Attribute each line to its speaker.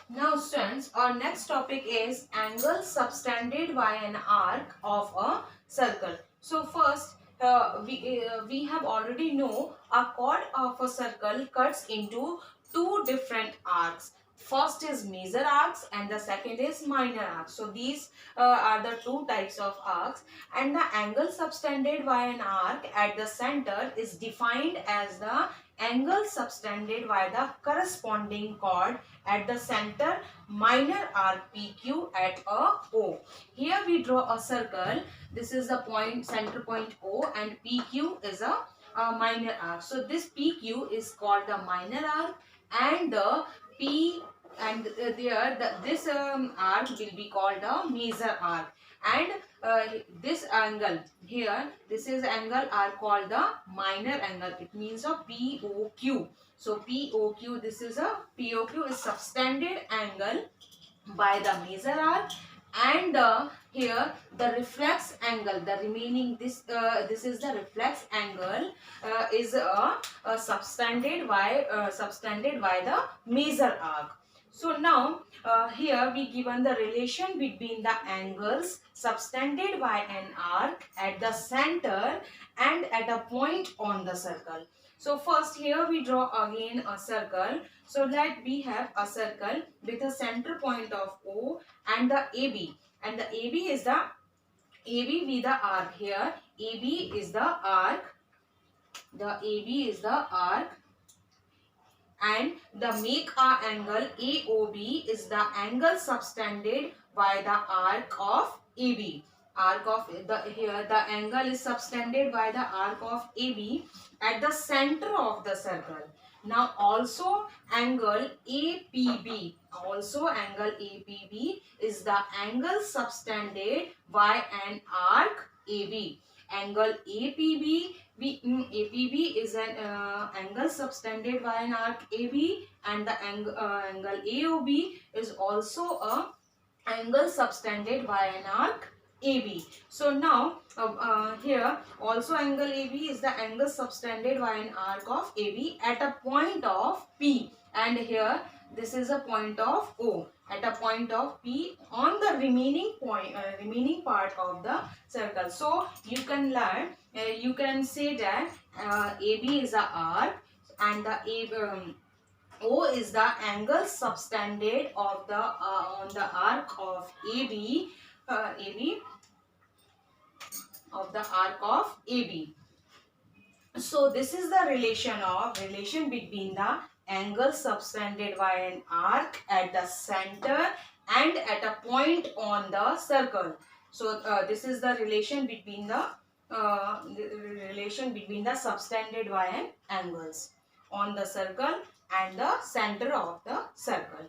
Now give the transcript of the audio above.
Speaker 1: Now students, our next topic is angle subtended by an arc of a circle. So first, we have already know a chord of a circle cuts into two different arcs. First is major arcs and the second is minor arcs. So these are the two types of arcs, and the angle subtended by an arc at the center is defined as the angle subtended by the corresponding chord at the center minor arc PQ at a O. Here we draw a circle. This is the point, center point O, and PQ is a minor arc. So this PQ is called the minor arc, and the P and this arc will be called a major arc, and this angle here, this is angle are called the minor angle. It means a POQ. So POQ, this is a POQ is subtended angle by the major arc, and here the reflex angle, the remaining this is the reflex angle is subtended by the major arc. So now here we given the relation between the angles subtended by an arc at the center and at a point on the circle. So first here we draw again a circle. So that we have a circle with a center point of O and the AB, and the AB is the AB with the arc here. AB is the arc. The AB is the arc, and the make a angle AOB is the angle subtended by the arc of AB. Arc of the here the angle is subtended by the arc of AB at the center of the circle. Now also angle APB. Also angle APB is the angle subtended by an arc AB. Angle APB APB is an angle subtended by an arc AB, and the angle AOB is also a angle subtended by an arc AB. So now here also angle AB is the angle subtended by an arc of AB at a point of P, and here this is a point of O at a point of P on the remaining part of the circle. So you can learn, you can say that AB is a arc, and the O is the angle subtended of the on the arc of AB, AB of the arc of AB. So this is the relation between the angle subtended by an arc at the center and at a point on the circle. So this is the relation between the subtended by an angles on the circle and the center of the circle.